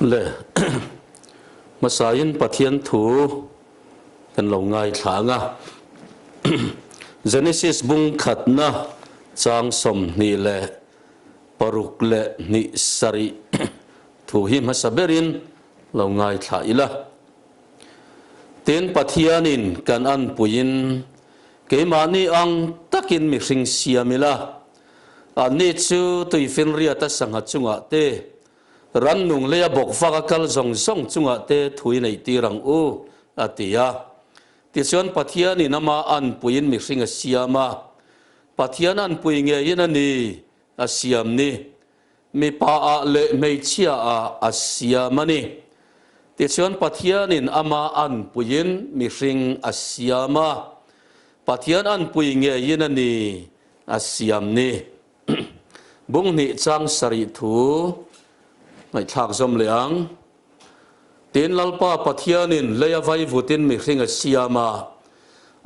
le masayin pathian thu kan lo ngai thanga Genesis bung khatna chang som ni le paruk le ni sari thu hi masaberin lo ngai tha ila ten pathianin kan an puin keimani ang takin Mihring siamila ani chu tuifin ria ta sangha chunga te ran nung le bok fakakal zong song chunga te thui nei tirang u atia ti chuan pathianin ama an puin Mihring siama pathian an pui nge yin ani asiam ni mi pa a le mei chia a asiamani ti chuan pathianin ama an puin Mihring asiama pathian an pui nge yin ani asiam ni bung ni chang sari thu mai thak zom leang tin lalpa pathianin leya vai vutin Mihring asiama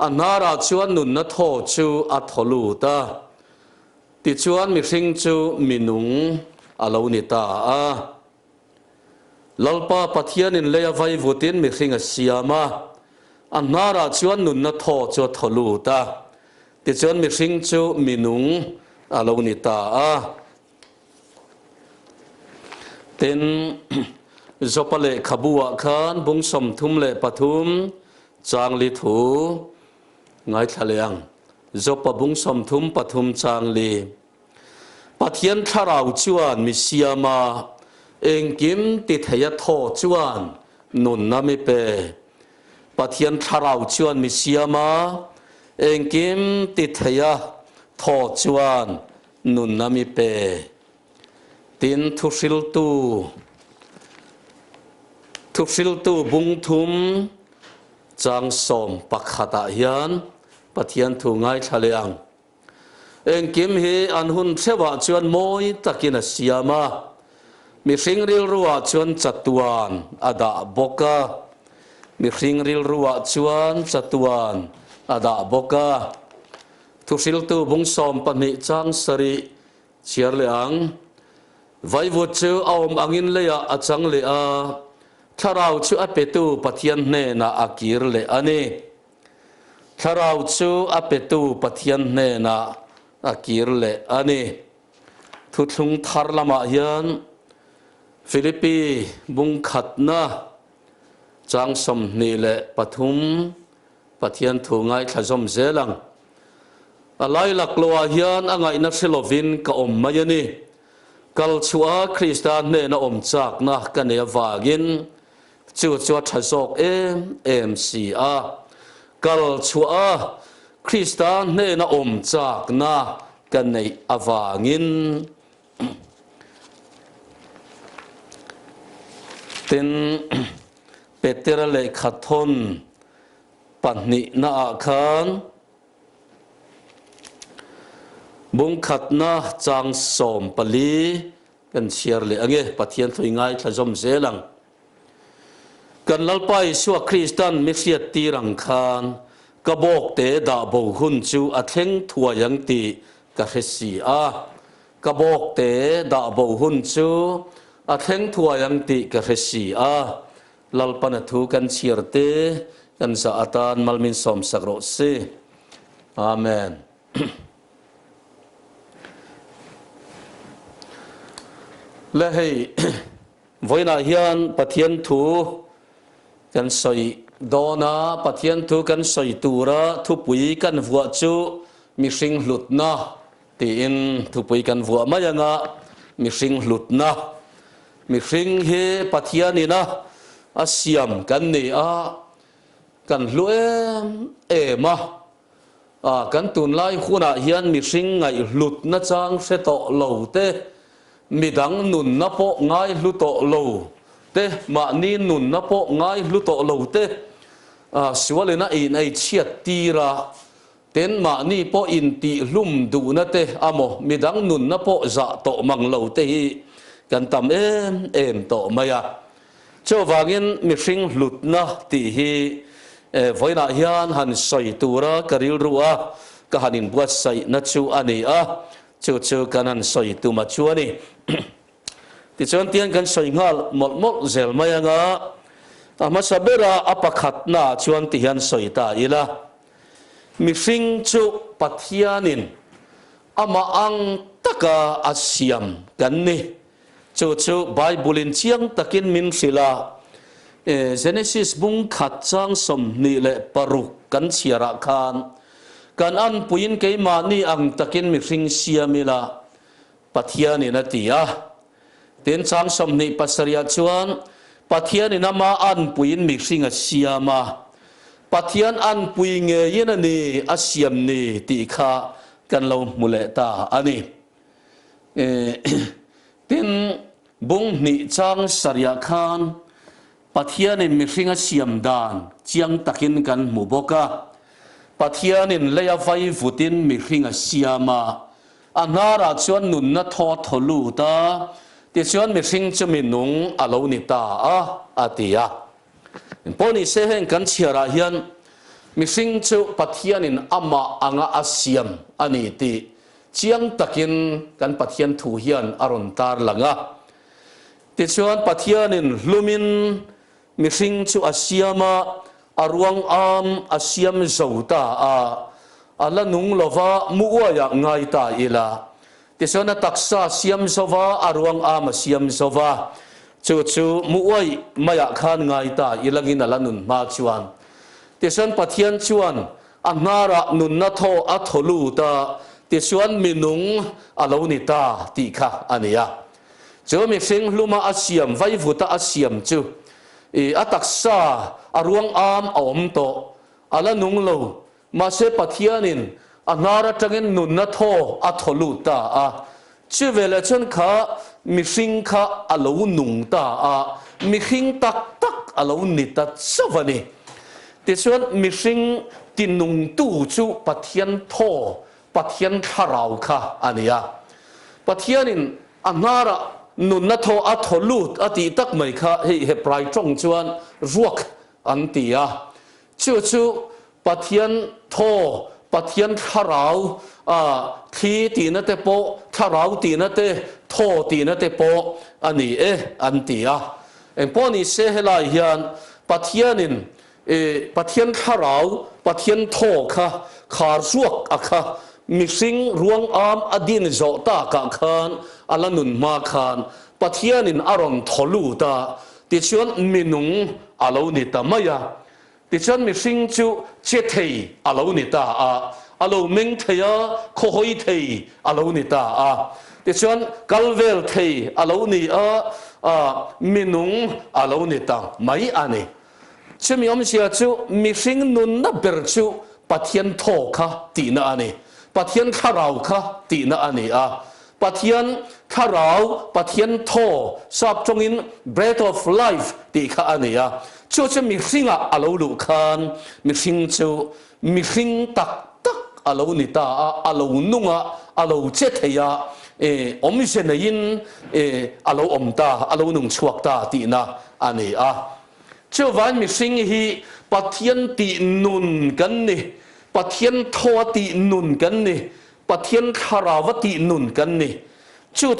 anara chuan nun na tho chu a tholu ta ti chuan Mihring chu minung alo ni ta a lalpa pathianin leya vai vutin Mihring asiama anara chuan nun na tho chu tholu ta ti chuan Mihring chu minung alo ni ta a ten zopale khabua khan bung som thum le pathum chang li thu ngai thaleang zopa bung som thum pathum chang li pathian tharau chuan mi siama engkim ti theya tho chuan nun nami pe pathian tharau chuan mi siama engkim ti theya tho chuan nun nami pe tin thusil tu bung thum chang som pakhata hian pathian thu ngai thaleang engkim hi an hun thewa chuan moi takin asiama Mihring ril ruwa chuan chatuan ada boka Mihring ril ruwa chuan chatuan ada boka thusil tu bung som pani chang sari chiar leang vai vu chu aom angin leya achang le a tharau chu apetu pathian hne na akir le ani tharau chu apetu pathian hne na akir le ani thuthung thar lama hian Philippi bung khatna chang som ni le pathum pathian thu ngai thazom zelang alai lakloa hian angai na silovin ka om mayani kal chua Kristan ne na om chak na kane wagin chu chua thazok em si a kal chua Kristan ne na om chak na kane awangin tin Peter le khathon panni na khan bung khatna chang som pali kan share le ange pathian thui ngai thazom zelang kan lalpai suwa Kristan mixia tirang khan kabok te da bo hun chu atheng thua yang ti ka hesi a kabok te da bo hun chu atheng thua yang ti ka hesi a lalpana thu kan share te kan sa atan malmin som sagro se amen le hei voina hian pathian thu kan soi dona pathian thu kan soi tura thu pui kan vua chu Mihring hlutna ti in thu pui kan vua mayanga Mihring hlutna Mihring he pathianina asiam kan ni a kan hluem ema kan tun lai khuna hian Mihring ngai hlutna chang se to lo te midang nun na po ngai hluto lo te ma ni nun na po ngai hluto lo te siwalena in ai chiat tira ten ma ni po in ti hlum du na te amo midang nun na po za to mang lo te hi kan tam em to maya cho wangin Mihring hlutna ti hi voina hian han soi tura karil ruwa ka hanin buat sai na chu ani a chu kanan soi tu ma chu ani ti chuan tian kan soi ngal mol zel mai anga ama sabera apakhat na chuan ti hian soi ta ila Mihring chu pathianin ama ang taka asiam kan ni chu Bible in chiang takin min sila Genesis bung khat chang som ni le paru kan chiara khan kan an puin ke ma ni ang takin Mihring siamila pathianin atia ten chang som ni pasaria chuan pathianin ama an puin Mihring siama pathian an pui nge yen ani asiam ni ti kha kan lo mule ta ani tin bung ni chang saria khan pathian in Mihring asiam dan chiang takin kan mu boka pathian in leya vai vutin Mihring asiama anara chuan nun na tho tholu ta ti chuan Mihring chuminung alo ni ta atia poni se hen kan chiara hian Mihring chu pathianin ama anga asiam ani ti chiang takin kan pathian thu hian aron tar langa ti chuan pathianin hlumin Mihring chu asiama aruang am asiam zauta ala nung lova muaya ngai ta ila ti chuan taksa siam zova aruang am asiam zova chu muai maya khan ngai ta ilangin alanun ma chuan ti chuan pathian chuan angara nun na tho atholu ta ti chuan minung alo ni ta ti kha ania chu Mihring hluma asiam vai vuta asiam chu ataksa aruang am awm to ala nung lo ma se pathianin angara tangin nun na tho atholu ta chu vela chon kha Mihring kha alo nung ta Mihring tak alo ni ta savani ti chuan Mihring tin nung tu chu pathian tho pathian tharau kha ania pathianin angara nun na tho atholut ati tak mai kha he prai tong chuan ruak antia chu pathian tho pathian tharau thi ti na te po tharau ti na te tho ti na te po ani antia en poni se helai hian pathianin pathian tharau pathian tho kha khar ruak akha Mihring ruang am adin zo ta ka khan alanun ma khan pathianin aron tholu ta ti chuan minung alo ni ta maya ti chuan Mihring chu che thei alo ni ta alo meng theya khoi thei alo ni ta ti chuan kalvel thei alo ni minung alo ni ta mai ani chumi om sia chu Mihring nun na ber chu pathian tho kha ti na ani pathian tharau kha ti na ani pathian tharau pathian tho sap chongin breath of life ti kha ani chu Mihring alo lu khan Mihring chu Mihring tak alo ni ta alo nunga alo che theya om se na in alo om ta alo nung chuak ta ti na ani chu van Mihring hi pathian ti nun kan ni pathian tho ti nun kan ni pathian tharawati nun kan ni chu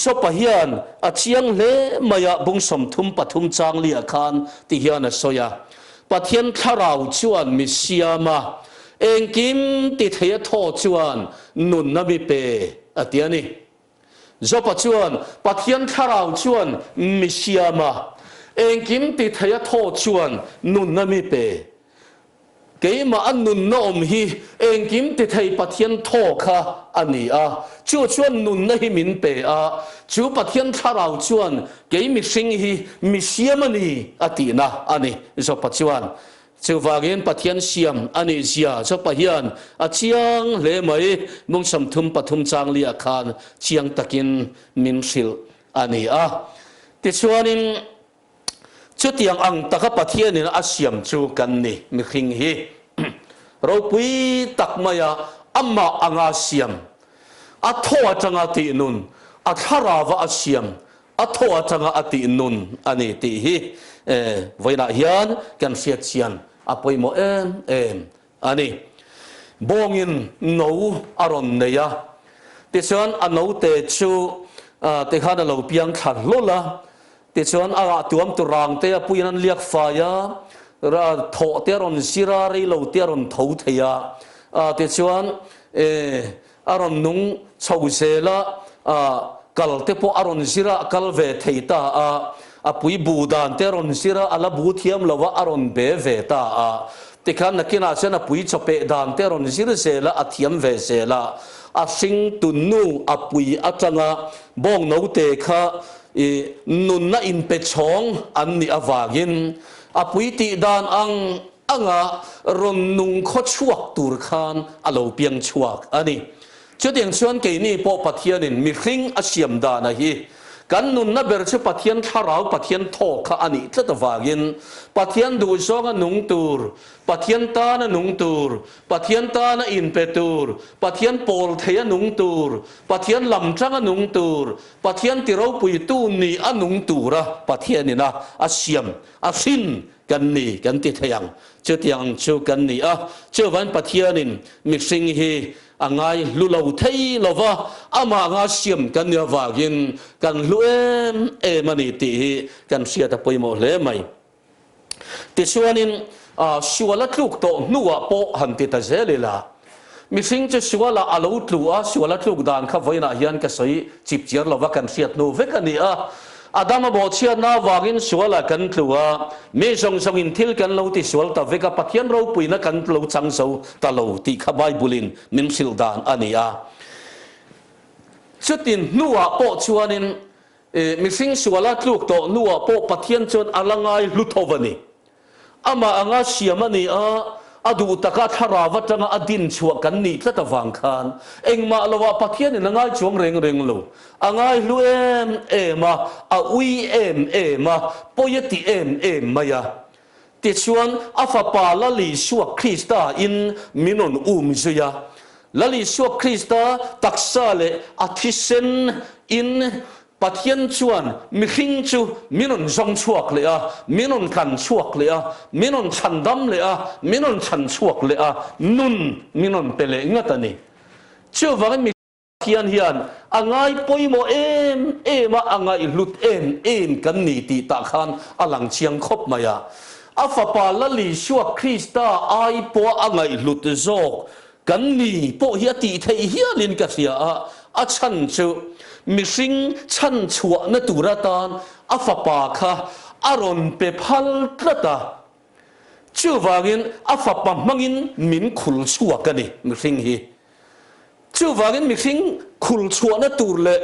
zo pahian achiang le maya bung som thum pathum chang li khan ti hian soya pathian tharau chuan mi siama engkim ti theya tho chuan nun na mi pe atiani zo pa chuan pathian tharau chuan mi siama engkim ti theya tho chuan nun na mi pe cái mà anh nun nó hi em kiếm thì thầy bát thiên thọ kha anh chú chuan nun na hi min pe chú bát thiên thà rau chuan cái Mihring hi mi siam ani atina ani zo bát chuan chú vagin bát thiên siam ani zia zo bát hian chiang le mai mong sam thum pathum chang lia khan chiang takin min sil ani ti chuanin chút tiếng ang ta các bát thiên nên asiam chu kan ni Mihring hi rồi quý tắc maya amma anga siam atho changa ti nun athara va asiam atho changa ati nun ani ti hi voina hian kan fiat chian apoi mo em ani bongin no aron neya ti chuan ano te chu te khana lo piang thar lola te chuan a tuam turang te puinan liak faya ra tho te ron sira ri lo te ron tho theya te chuan aron nung chau se la kal te po aron sira kal ve theita a pui budan te ron sira ala bu thiam lawa aron be ve ta te khan nakina chana pui chope dan te ron sira se la a thiam ve se la a sing tu nu a pui atanga bong no te kha nun na in pe chong an ni awagin a pui ti dan anga ron nung kho chuak tur khan alo piang chuak ani chutiang chuan ke ni po pathianin mihring asiam da na hi kan nun na ber chu pathian tharau pathian tho kha ani tlatawagin pathian du songa nung tur pathian ta na nung tur pathian ta na in petur pathian pol theya nung tur pathian lam changa nung tur pathian tiro pui tu ni anung tura pathianina asiam asin kan ni kan ti thayang chutiang chu kan ni chuwan pathianin mihring hi angai lulo thei lova ama nga siam kan ya wagin kan luem mani ti kan sia ta poimo hle mai ti suanin suala tluk to nuwa po han ti ta zelela mihring che suala alo tlua suala tluk dan kha voina hian ka soi chip chiar lova kan siat no vekani adama bo chia na wagin suala kan tlua me song song in thil kan lo ti sual ta veka pathian ro puina kan lo chang so ta lo ti kha bible min sil dan ania chutin nuwa po chuanin mihring suala tluk to nuwa po pathian chon alangai hlutovani ama anga siamani adu taka tharawa tanga adin chuak kan ni tlatawang khan engma lawa pathian in angai chuang reng reng lo angai luem ema a ui ema poyeti maya ti chuan afapa lali suak krista in minon zuya lali suak krista taksale athisen in pathian chuan mihring chu minon zong chuak le minon kan chuak le minon chandam le minon chan chuak le nun minon pele ngatani chu wang mi hian angai poimo ema angai lut kan ni ti ta khan alang chiang khop maya afapa lali suak krista ai po angai lut zok kan ni po hi ti thei hialin ka sia a chan chu mihring chan chua na turatan afapa kha aron pe phal tlata chu wangin afapa mangin min khul chua kani mihring hi chu wangin mihring khul chua na turle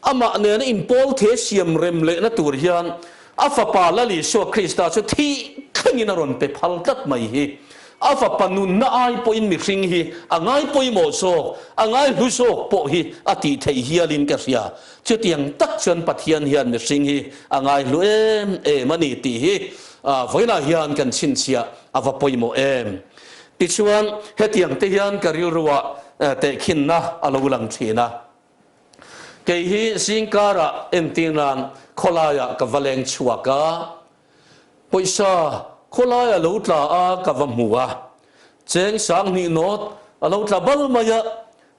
ama ne na in pol the siam rem le na tur hian afapa lali so krista chu thi khangin aron pe phal tat mai hi afapa nun na ai po in mihring hi angai poi mo so angai lu so po hi ati thei hialin ka sia chutiang tak chon pathian hian mihring hi angai lu mani ti hi voina hian kan chin sia ava poi mo ti chuan hetiang te hian karil ruwa te khin na alo lang thina ke hi singkara entinan kholaya ka valeng chuaka poisa kholaya lo tla kavamua cheng sang ni not alo tla bal maya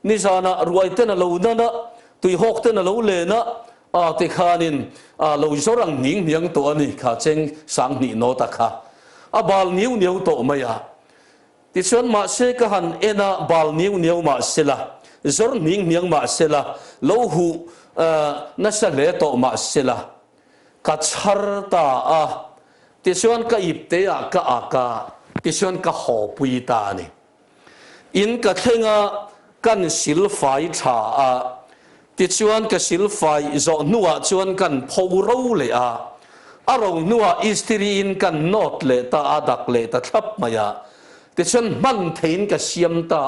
ni sana ruai ten alo na tui hok ten alo le na te khanin lo zorang ning niang to ani kha cheng sang ni not kha bal niu to maya ti chuan ma se ka han ena bal niu ma sela zor ning niang ma sela lo hu na sa le to ma sela ka char ta ti chuan ka ip te ka aka ti chuan ka ho pui ta ni in ka thenga kan sil fai tha ti chuan ka sil fai zo nuwa chuan kan pho ro le aro nuwa istiri in kan not le ta adak le ta thlap maya ti chuan man thein ka siam ta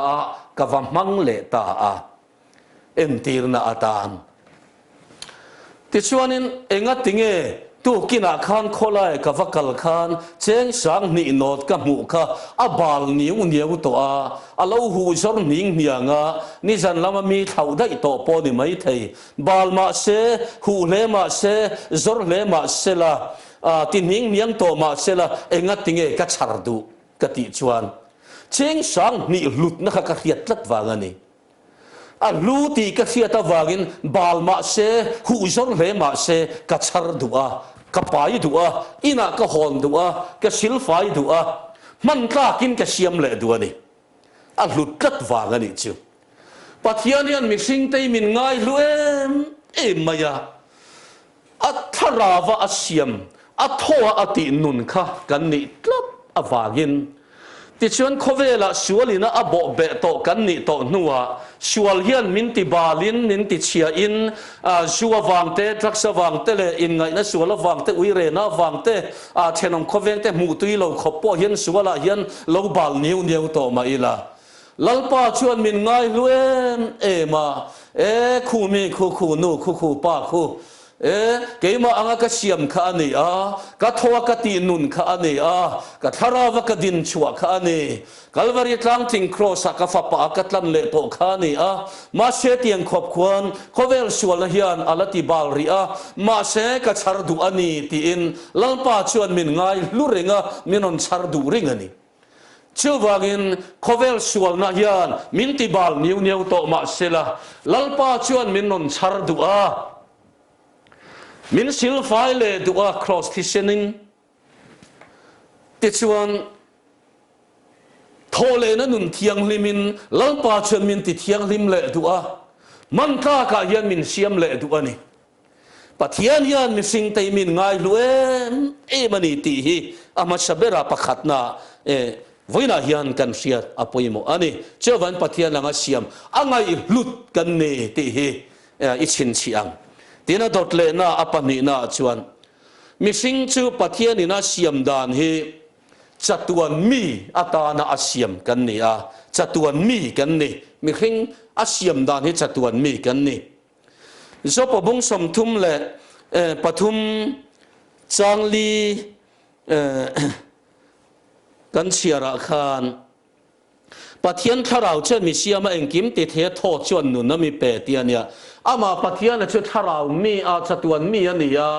ka va mang le ta tir na atan ti chuan in enga tinge tu kina khan kholai ka vakal khan cheng sang ni not ka mu kha abal niu to alo hu zor ning nianga ni zan lama mi thau dai to po ni mai thei bal ma se hu le ma se zor le ma se la ti ning niang to ma se la enga tinge ka char du ka ti chuan cheng sang ni lut na kha ka hiat lat wanga ni lu ti ka sia ta wangin bal ma se hu zor le ma se ka char duwa ka pai duwa ina ka hon duwa ka sil fai duwa man ta kin ka siam le duwa ni lut kat wang ani chu pathian hian mihring te min ngai luem maya atharawa asiam athoa ati nun kha kan ni tlap awangin ti chuan khovela sualina abo be to kan ni to nuwa sual hian min ti balin min ti chia in suwa wangte traksa wangte le in ngai na suala wangte uire na wangte thenom khoveng te mu tui lo khopo hian suala hian lo bal niu niu to ma ila lalpa chuan min ngai luem ma khu mi khu nu khu pa khu keima anga ka siam kha ani ka thoa ka ti nun kha ani ka tharawa ka din chua kha ani kalvari tlang ting cross ka fa pa ka tlan le to kha ani ma se tiang khop khuan khovel sual hian alati bal ri ma se ka char du ani ti in lalpa chuan min ngai lu renga minon char du ring ani chuwangin khovel sual na hian min ti bal niu niu to ma sela lalpa chuan minon char du min sil fai le duwa cross thisenin ti chuan thole na nun thiang limin lalpa chuan min ti thiang lim le duwa man ta ka hian min siam le duwa ni pathian hian mi sing te min ngai luem mani ti hi ama sabera pakhatna voina hian kan siat apoimo ani chawan pathian langa siam angai lut kan ne ti hi ichin chiang tina dot le na apani na chuan mihring chu pathian ina siam dan hi chatuan mi atana asiam kan ni chatuan mi kan ni mihring asiam dan hi chatuan mi kan ni zopo bung som thum le pathum changli kan chiara khan pathian tharau chen mi siama engkim ti the tho chuan nu na mi pe tiania ama pathian chu tharau mi chatuan mi ania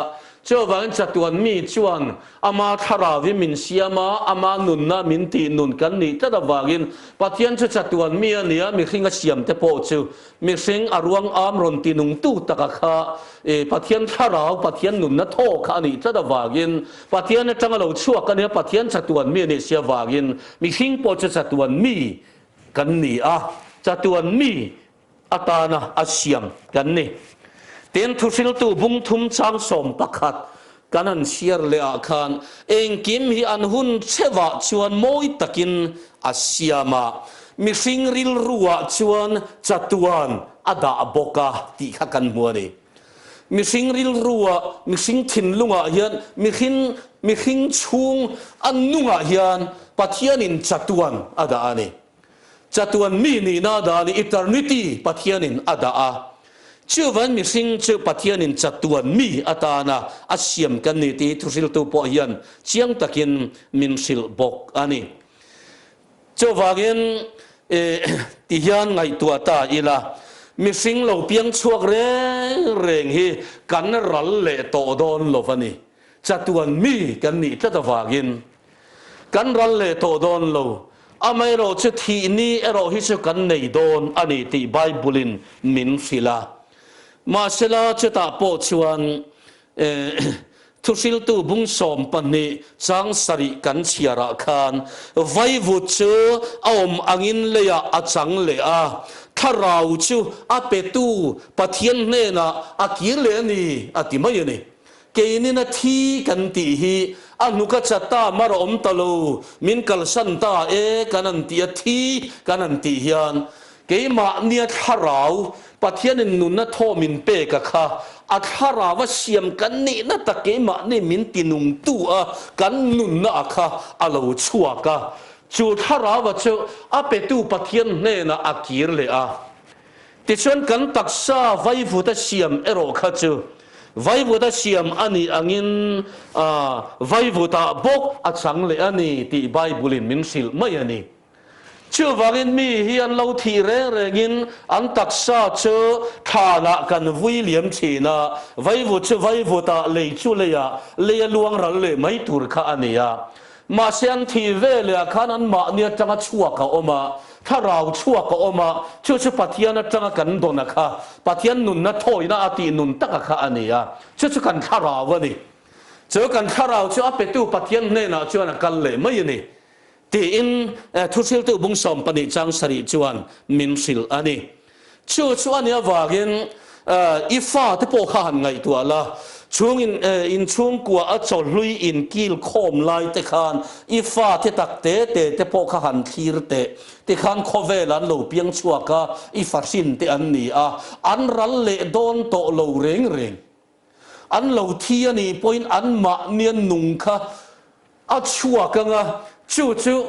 chawang chatuan mi chuan ama tharau vi min siama ama nun na min ti nun kan ni ta da wangin pathian chu chatuan mi ania mi khinga siam te po chu mi sing arwang am ron ti nung tu taka kha pathian tharau pathian nun na tho kha ni ta da wangin pathian atanga lo chuak kan ya pathian chatuan mi ni sia wangin mi khing po chu chatuan mi kan ni chatuan mi atana asiam kan ni ten thusil tu bung thum chang som pakhat kanan siar le khan engkim hi an hun chewa chuan moi takin asiama mihring ril ruwa chuan chatuan ada boka ti kha kan muani mihring ril ruwa mihring thinlunga hian mihring chung annunga hian pathianin chatuan ada ani chatuan mi ni na da ni eternity pathianin ada chuwan mihring chu pathianin chatuan mi atana asiam kan ni ti thusil tu po hian chiang takin min sil bok ani chuwangin ti hian ngai tua ta ila mihring lo piang chuak reng hi kan ral le to don lovani chatuan mi kan ni tatawangin kan ral le to don lo amai ro chu thi ni ero hi chu kan nei don ani ti bible min sila ma sela chu ta po chuan thusil tu bung som pani chang sari kan chiara khan vai vu chu aom angin leya achang le tharau chu apetu pathian ne na akir le ni atimai ni keini na thi kan ti hi anuka chata marom talo min kalsan ta kanan ti thi kanan ti hian keima nia tharau pathian nun na tho min pe ka kha atharawa siam kan ni na ta keima ni min tinung tu kan nun na kha alo chua ka chu tharawa chu apetu pathian ne na akir le ti chon kan taksa vai vu ta siam ero kha chu vai vu ta siam ani angin vai vu ta bok achang le ani ti bible min sil mai ani chu wangin mi hian lo thi rengin an taksa chu thana kan William china vai vu ta le chu le ya le luang ral le mai tur kha ania ma sian thi ve le khan an ma nia tanga chua ka oma ถ้าเราชั่วก็ออกมาชั่วชั่วปะเทียนจังกันโดนนะคะปะเทียนนุนนะถอยนะอาตีนุนตักค่ะอันนี้อ่ะชั่วชั่วกันถ้าเราวะนี่เจอกันถ้าเราชั่วไปตู้ปะเทียนเนี่ยนะชั่วนักกันเลยไม่นี่ตีอินทุสิลตู้บุงสมปนิจังสริจวนมินสิลอันนี้ชั่วเนี่ยว่ากินอีฟ้าที่โปขานไงตัวละช่วงอินช่วงกัวอัจฉริอินกิลโคมไลเตคานอีฟ้าที่ตักเตะโปขานทีรเตที่ขานโคเวลันโลเปียงชัวกะอีฟ้าสินที่อันนี้อันรัลเลโดนโตโลเร่งอันโลเทียนี่พอยอันมาเนียนนุงค่ะอัจชัวกังจู่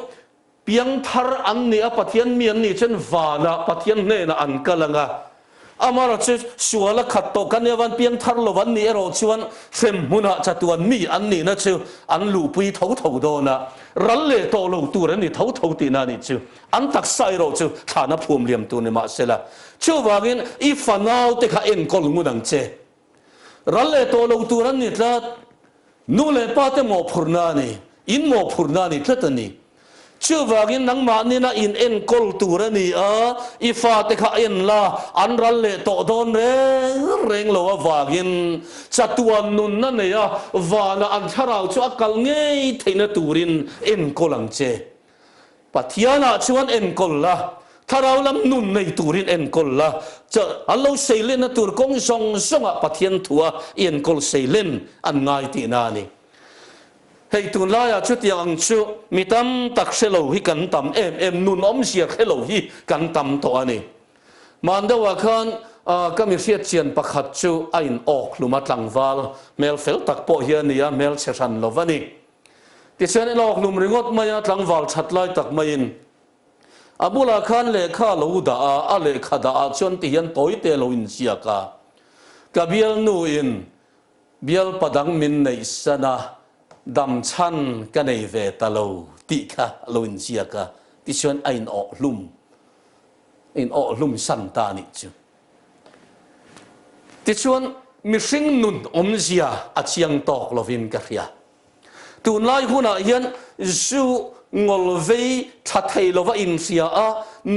เปียงทาร์อันนี้ปะเทียนเมียนนี่เช่นวานะปะเทียนเนนะอันกะลังอามาเราจะชัวละขัดตกันเนี่ยวันเพียงทาร์ลวันนี้เราชวนเซมมุนะจัตวันมีอันนี้นะชิวอันลูปุยเท่าโดนะรัลเลโตโลตัวนี้เท่าตีนานี่ชิวอันตักไซเราชิวฐานะภูมิเลียมตัวนี้มาเสละชิวว่ากินอีฟันเอาแต่ข้าเอ็นกอลงูดังเจรัลเลโตโลตัวนี้ละนู่นเลยป้าเตโมพูนานี่อินโมพูนานี่ละตัวนี้ชื่อว่ากินนังมานี่นะอินเอ็นกอลตัวนี้อีฟ้าแต่ข้าเอ็นละอันรัลเลโตโดนเร่งโลว่ากินจัตวันนุนนั่นเนี่ยว่านะอันทาราชัวกัลเงยเทนตูรินเอ็นกอลังเจปัทยานะชวนเอ็นกอลละถ้าเราลำนุนในตูรินเอ็นกอลละจะอัลลอฮ์เซเลนตูรกงซงปัทยันทัวเอ็นกอลเซเลนอันง่ายตีนานี่ให้ตุนลายชุดยังชุมีตั้มตักเชลหิกันตั้มนุนอมเสียเชลหิกันตั้มตัวนี้มันเดว่าคันก็มีเสียเชียนประคัดชุไอ้ออกลุมาตังวาลเมลเฟลตักโปเฮียนี่เมลเชชันลวันนี้ที่เชนออกลุมริงดมาตังวาลชัดไล่ตักมาอินอบุลาคันเลขาลูดาเลขาดาชนที่ยันโตยเตลูอินเสียกากะเบียลนูอินเบียลปดังมินในสนะดำชันกันในเวตาโลติกะโลอินเซียกะที่ชวนไอ้ออกลุ่มสันตานิจูที่ชวนมิสิงนุนอมเซียอาเชียงตอกโลวินกะเรียตุนไลหุนายันจูงอลเวทัดให้โลวอินเซีย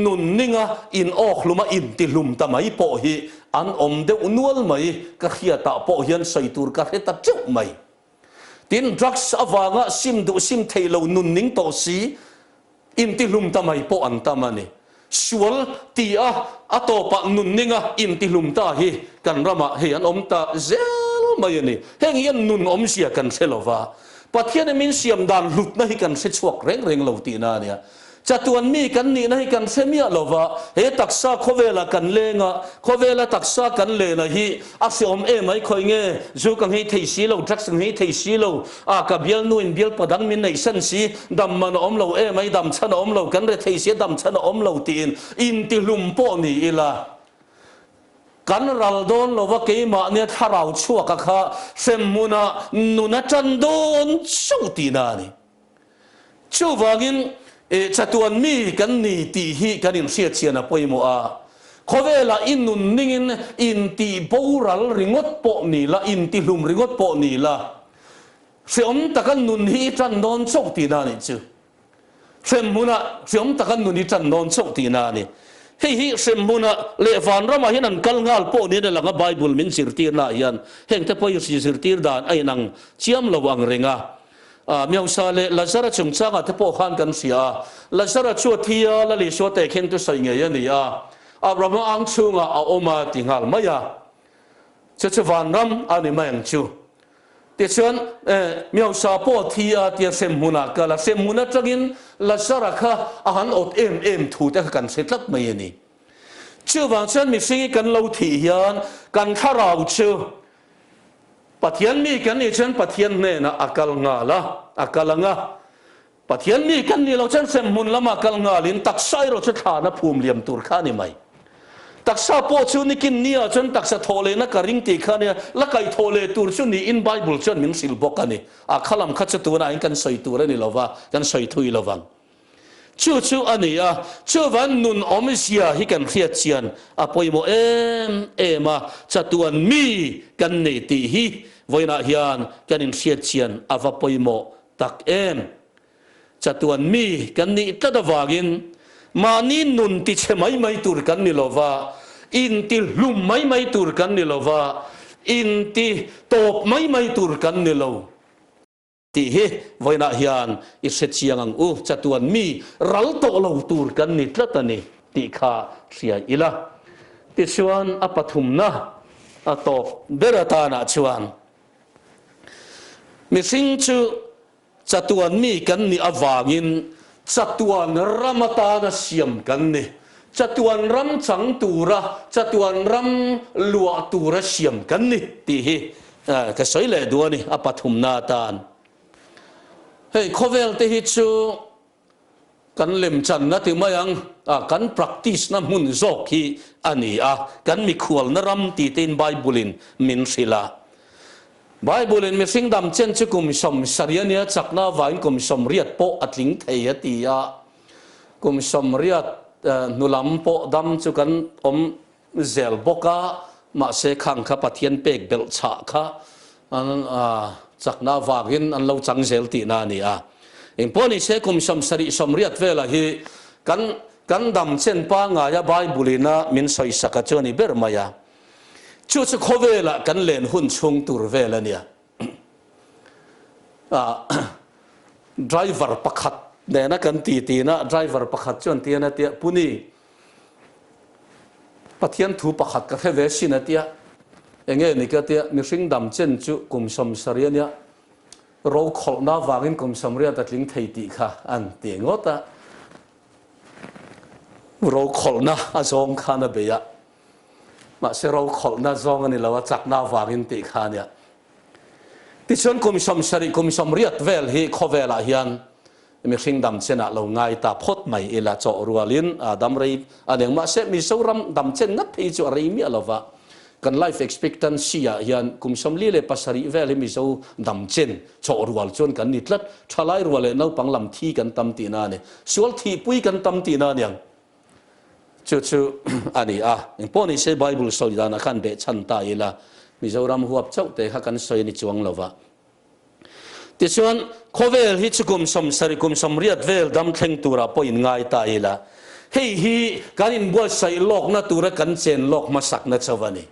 นุนนิงอินออกลุมาอินติลุมตาไม่ปอฮีอันอมเดอุนวลไม่กะเรียตาปอยันใส่ตูร์กะเรตัดจุไม่ตินดรักส์อวางซิมดูซิมเทโลนุนนิงโตสีอินติลุมตาไม่ปออันตามันนี่สวลตีอัตโตปะนุนนิงอินติลุมตาฮีกันรามาเฮียนอมตาเซลไม่นี่เฮียนนุนอมเสียกันเซลวาปัทยานมินเสียมดานหลุดนะฮีกันเซชวกเร่งเหลาตีนาเนี่ยจัตวันมีกันนี่นะฮีกันเซมีอะไรวะเฮตักษาโคเวลากันเลงโคเวลาตักษากันเลนะฮีอักษรไม่ค่อยเงี้ยจูกังฮีเทสีโลจักสังฮีเทสีโลกับเบียลนูอินเบียลปดังมินในสันสีดำมันโลไม่ดำชันโลกันเรเทสีดำชันโลตีนอินติลุมโปนี่อีละกันรัลโดนโลว่าเกี่ยมาเนี่ยถ้าเราชั่วก็ค่ะเซมมุนะนุนจันโดนชูตีนานี่ชูวากินจัตวันมีกันนี่ตีฮีกันอินเสียเชียนะปอยมัวขเวลาอินนุนนิ่งอินตีบูรัลริงดปอนี่ละอินตีลุมริงดปอนี่ละเสียมตะกันนุนฮีจันโดนชูตีนานี่จูเซมมุนะเสียมตะกันนุนฮีจันโดนชูตีนานี่เฮ้ยเซมมุนะเลฟานรามาเห็นนั่นกัลงาลโปนี่นั่นละก็ไบเบิลมินสิรตีร์ละยันเห็นแต่พออยู่สิรตีร์ดานไอ้นังเชียมระวังเรงเมียวซาเลลาซาระจงจ้างแต่พอขันกันเสียลาซาระชัวเทียละลิชัวแต่เข็นตัวใส่เงี้ยนี่เราไม่อังชูเอาออกมาติงาลไม่จะวันรำอันนี้ไม่อังชูแต่ส่วนเมียวซาพอเทียเทียเซมมุนะก็ละเซมมุนะจักินลาซาระค่ะอาหารอดถูแต่กันเสร็จลักไม่นี่ชื่อว่าฉันมีสิ่งกันเราที่ยันกันข้าเราชื่อปัทยันมีกันนี่ฉันปัทยันเนี่ยนะอักลงาละอักลงาปัทยันมีกันนี่เราฉันเสมุนละมาอักลงาลินตักไซเราจะฐานะภูมิเลียมตุรคานี่ไหมตักซาโปชุนี่กินเนี่ยฉันตักซาโทเลนะกริงตีข้าเนี่ยละไก่โทเลตุรชุนี่อินไบเบิลฉันมินสิลบอกกันนี่ขลัมขัดตัวนะอินกันใส่ตัวนี่เราว่ากันใส่ถุยเราวังชูอันนี้ชูวันนุนอมเสียให้กันเสียเชียนปอยโมมาจัตวันมีกันในตีฮีวันนั้นเฮียนกันอินเสียเชียนว่าปอยโมตักจัตวันมีกันนี่ตัดวากิน mani nun ti che mai tur kan ni lova in ti lum mai tur kan ni lova in ti top mai tur kan ni lo ti he voina hian i se chiang ang u chatuan mi ral to lo tur kan ni tlatani ti kha ria ila ti chuan apathum na atop berata na chuan Mihring chu chatuan mi kan ni awangin chatuan ramata na siam kan ni chatuan ram chang tura chatuan ram lua tura siam kan ni ti hi ka soi le du ni apathum na tan hei khovel te hi chu kan lem chan na ti mayang kan practice na mun zok hi ani kan mi khual na ram ti tin bible min sila Bible in Mihring dam chen chu kum som sariania chakna vain kum som riat po atling thei atia kum som riat nulam po dam chu kan zel boka ma se khang kha pathian pek bel cha kha chakna wagin an lo chang zel ti na ni imponi se kum som sari som riat vela hi kan dam chen pa nga ya Bible na min soi saka choni ber maya chu chu khovela kan len hun chung tur vela nia driver pakhat ne na kan ti na driver pakhat chon ti na tia puni pathian thu pakhat ka ve sin atia enge ni ka tia Mihring dam chen chu kum som saria nia ro khol na wangin kum som ria tatling thei ti kha an ti ngota ro khol na azong khana beya ma se ro khol na zong ani lawa chak na wangin ti khania ti chon kum som sari kum som riat vel hi khovela hian Mihring dam chena lo ngai ta phot mai ela cho rualin dam rei aneng ma se mi soram dam chen ngat thei chu rei mi alova kan life expectancy hian kum som li le pasari vel mi so dam chen cho rual chon kan ni tlat thalai ruale no panglam thi kan tam ti na ne sual thi pui kan tam ti na nyang chu ani imponi se Bible solidana kan be chan ta ila Mizoram huap chau te kha kan soi ni chuang lova ti chuan khovel hi chukum som sari kum som riat vel dam thleng tura po in ngai ta ila hei hi kanin bol sai lok na tura kan chen lok ma sak na chawani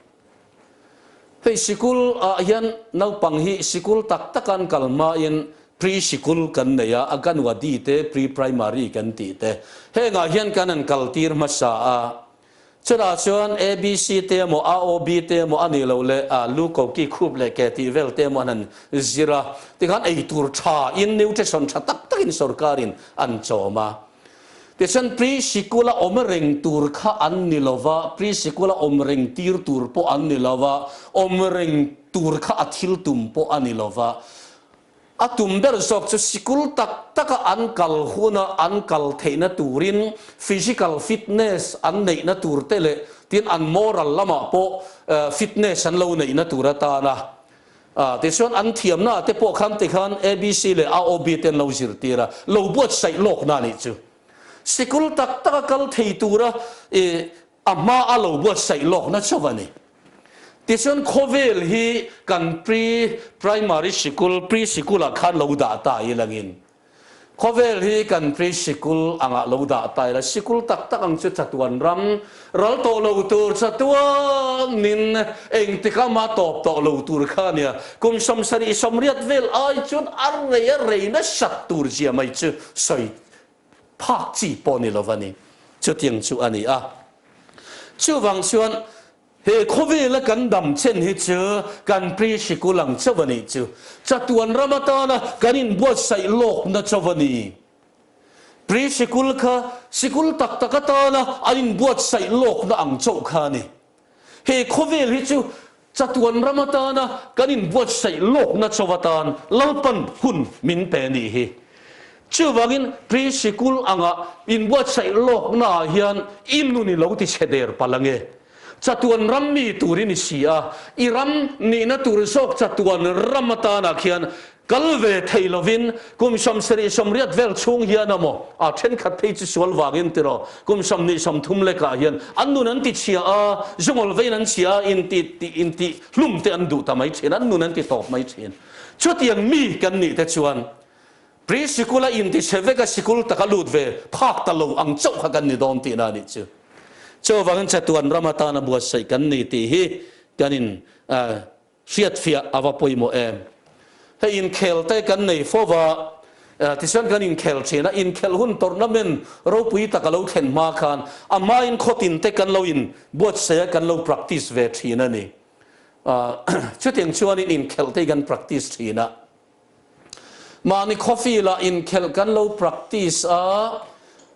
hei sikul hian nau pang hi sikul tak takan kalma in pre sikul kan neya agan wadi te pre primary kan ti te he nga hian kanan kaltir ma sa chura chuan abc te mo aob te mo ani lo le lu ko ki khup le ke ti vel te mo nan zira ti khan ei tur tha in nutrition tha tak takin sarkarin an choma ti chan pre sikula omreng tur kha an nilova pre sikula omreng tir tur po an nilova omreng tur kha athil tum po anilova atum ber sok chu sikul tak taka ankal huna ankal theina turin physical fitness an nei na tur tele tin an moral lama po fitness an lo nei na turata na te son an thiam na te po kham te khan abc le aob ten lo zir tira lo bot sai lok na ni chu sikul tak taka kal thei tura amma alo bot sai lok na chawani Tison khovel hi kan pre primary school pre school khan lo da ta ilangin khovel hi kan pre school anga lo da ta la school tak tak ang chu chatuan ram ral to lo tur chatuan nin eng tikama top to lo tur khania kum som sari somriat vel ai chun ar re na sat tur zia mai chu soi phak chi poni lovani chu tiang chu ani chu wang chuan he khovel kan dam chen hi chu kan pri sikulang chawani chu chatuan ramatana kanin buat sai lok na chawani pri sikul kha sikul tak takatana anin buat sai lok na ang chau khani he khovel hi chu chatuan ramatana kanin buat sai lok na chawatan lalpan hun min pe ni hi chu wangin pri sikul anga in buat sai lok na hian imnu ni lo ti cheder palange chatuan rammi turin sia iram ni na tur sok chatuan ramatana khian kalve theilovin kum som seri somriat vel chung hian amo a then khat thei chu sol wangin tiro kum som ni som thum le ka hian annun an ti chia zongol vein an chia in ti hlum te an du tamai chen annun an ti top mai chen chutiang mi kan ni te chuan pre school in ti cheve ka school ta ka lut ve phak ta lo ang chau kha kan ni dom ti na ni chu cho wangan chatuan ramata na buat sai kan ni ti hi kanin riat fia awa poimo em he in khel te kan nei fowa ti san kan in khel chena in khel hun tournament ro pui ta ka lo khen ma khan ama in khotin te kan lo in buat sai kan lo practice ve thina ni chu tiang chuan in khel te kan practice thina mani coffee la in khel kan lo practice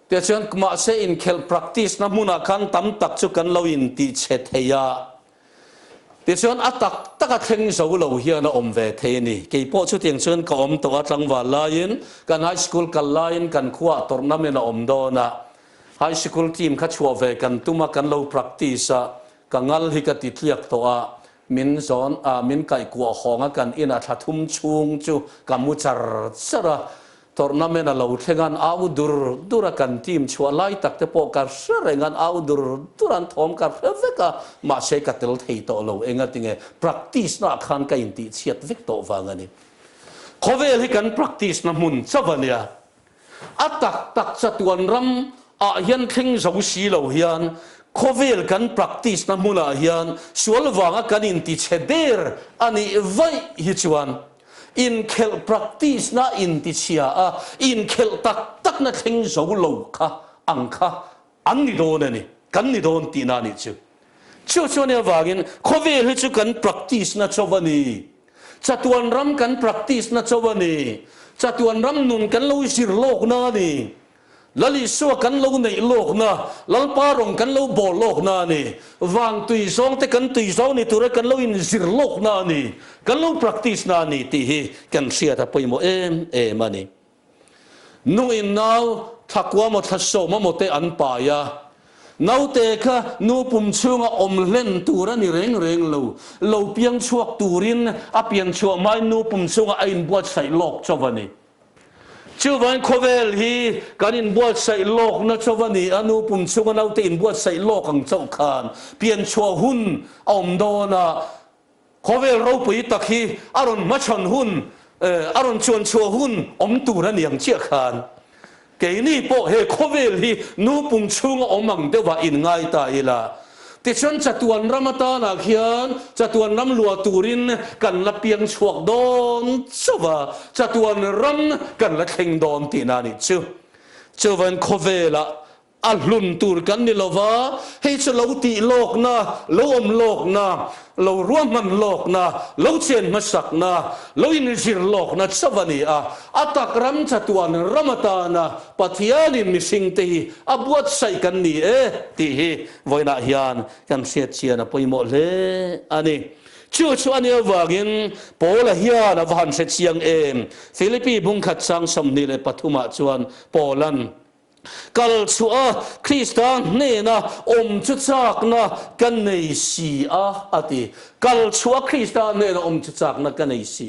tia chuan ma se in khel practice na muna khan tam tak chu kan lo in ti che theya tia chuan atak taka thleng zo lo hian a om ve the ni ke po chu tiang chuan ka om to atlang wa lain kan high school kal lain kan khuwa tournament a om do na high school team kha chua ve kan tuma kan lo practice ka ngal hi ka ti tliak to min zon min kai kwa honga kan ina thathum chung chu kamuchar sara tournament a lo thengan outdoor dura kan team chua lai tak te po kar serengan outdoor duran thom kar veka ma se ka tel thei to lo enga tinge practice na khan ka in ti chiat vek to wangani khovel hi kan practice na mun chawania atak tak chatuan ram a hian thing zo si lo hian khovel kan practice na mula hian sual wanga kan in ti cheder ani vai hi chuan in khel practice na in ti chia in khel tak na thing zo lo kha angkha an ni don ani kan ni don ti na ni chu ne wangin khovel hi chu kan practice na chawani chatuan ram kan practice na chawani chatuan ram nun kan lo sir lok na ni lali suwa kan lo nei lok na lalpa rong kan lo bol lok na ni wang tui song te kan tui song ni tura kan lo in zir lok na ni kan lo practice na ni ti hi kan sia ta poimo mani nu in now thakwa mo thaso mo te an pa ya nau te kha nu pum chunga om len tura ni reng lo piang chuak turin a pian chuak mai nu pum chunga ain buat sai lok chawani chu van khovel hi kanin buat sai lok na chawani anu pum chunga nau te in buat sai lok ang chau khan pian chua hun om do na khovel ro pui takhi aron machon hun aron chuan chua hun om tura niang chia khan ke ni po he khovel hi nu pum chunga omang de wa in ngai ta ila ti chon chatuan ramata na khian chatuan ram lua turin kan la piang chuak don chawa chatuan ram kan la thleng don ti na ni chu van khovela a hlun tur kan ni lova hei chu lo ti lok na lo om lok na lo ruam man lok na lo chen ma sak na lo in jir lok na chawani atak ram chatuan ramata na pathiani Mihring te hi abuat sai kan ni ti hi voina hian kan siat chiana poimo le ani chu ani awagin pola hian avan se chiang Philippi bung khat sang somni le pathuma chuan polan kal chua Kristan ne na om chu chak na kan nei si ati kal chua Kristan ne na om chu chak na kan nei si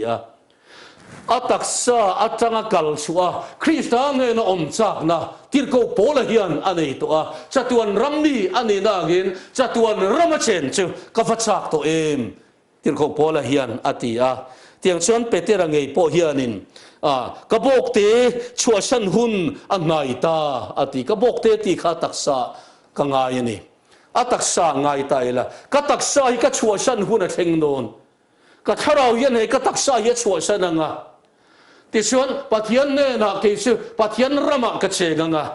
ataksa atanga kal chua Kristan ne na om chak na tirko pola hian anei to chatuan ramni ani na gin chatuan ramachen chu ka fachak to tirko pola hian ati tiang chuan Peter angei po hianin kabok te chua san hun angai ta ati kabok te ti kha taksa ka ngai ni ataksa ngai ta ila ka taksa hi ka chua san hun a theng non ka tharau yan he ka taksa hi chua san anga ti chuan pathian ne na ke chu pathian rama ka chenganga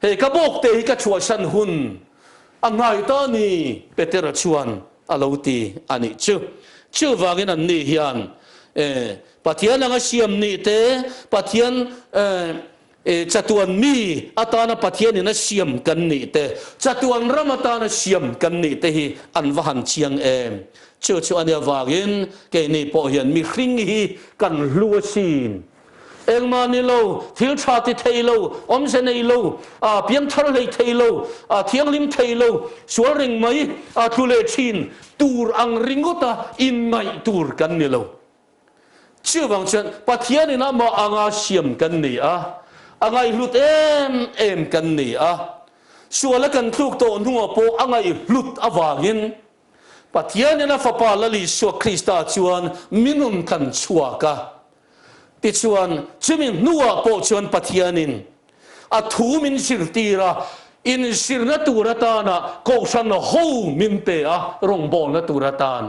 he kabok te hi ka chua san hun angai ta ni Peter chuan aloti ani chu wangin an ni hian pathian anga siam ni te pathian chatuan mi atana pathian ina siam kan ni te chatuan ramatana siam kan ni te hi an wahan chiang chu ania wagin ke ni po hian Mihring hi kan hluasin engmani lo thil thati theilo om se nei lo piang thar lei theilo thiang lim theilo sual ring mai thule thin tur ang ringota in mai tur kan ni lo chu wang chen pathian ina ma anga siam kan ni angai hlut em kan ni suala kan thuk to nuwa po angai hlut awangin pathian ina fapa lali so Krista chuan minun kan chuaka ติชวนชิมินัวโปชวนปะเทียนินอาทูมินสิรตีระอินสิรนตูรตานะโกชันโฮมินเตอะรงบอลนตูรตาน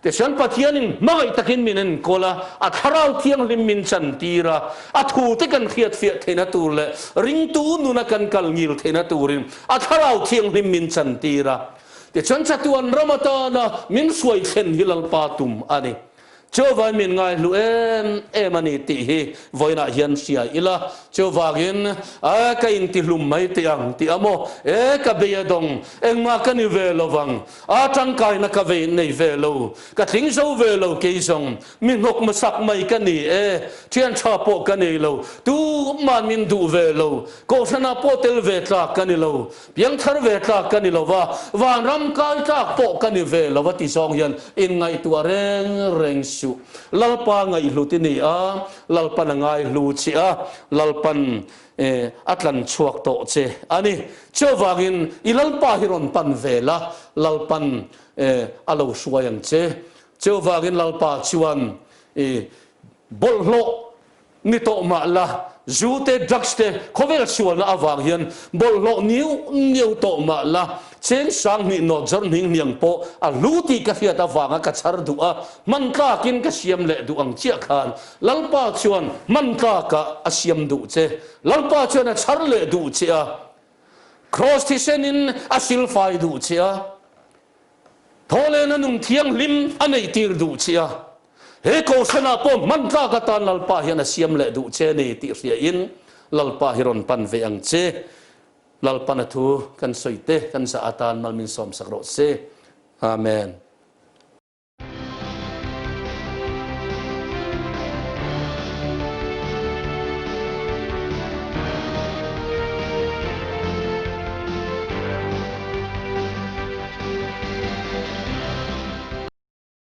แต่ฉันปะเทียนินไม่ตะกินมินันโกละอาทาราวเทียงลิมมินชันตีระอาทูติกันเขียดเฟียเทนตูเลริงตูนุนักันกัลงิลเทนตูรินอาทาราวเทียงลิมมินชันตีระแต่ฉันจะตัวนรามตานะมินสวยเข็นฮิลัลปาตุมอันนี้เจ้าว่ามินไงลูมันนี่ตีฮีวัยน่าเฮียนเสียอีละเจ้าว่ากินก็อินติลุมไม่ตีอังตีอโมก็เบียดงมากันนี่เวลวังจังกายนักเวในเวลก็ทิ้งโซเวลเกี่ยงมินหกมาสักไม่กันนี่เทียนชาโปกันนี่โลตูมันมินดูเวลก็ชนะโปเตลเวตลักกันนี่โลเพียงทาร์เวตลักกันนี่โลว่ารำกายจากโปกันนี่เวลว่าที่สองยันอินไงตัวเร่งลลปาไงหลุตินีลลปันไงหลุชีลลปันอัตลันชวกโตเจอันนี้เจ้าว่ากินอีลลปาฮิรอนปันเวลาลลปันอลาวสวยงเจเจ้าว่ากินลลปาชวนบอลโลนิโตมาละจูเตดักสเตขเวลชวนละอวางยันบอลโลนิวโตมาละเช่นสังนิโนจร์นิ่งเนียงโปลูติกะเฟียตาวางกัจฉร์ดูมันกล้ากินกะเสียมเละดูอังเจียขานลลปาชวนมันกล้ากะเสียมดูเจลลปาชวนฉร์เละดูเจียครอสที่เซนินสิลไฟดูเจียทอเลนนุ่งเทียงลิมอันไหนตีร์ดูเจียเฮโกสนาปมมันกล้ากะตานลลปาเฮียนเสียมเละดูเจนี่ตีร์เสียอินลลปาฮิรอนปันเวอังเจลลปันทูกันสอยเตกันสะอาตานมัลมินสอมสักโรเซอาเมน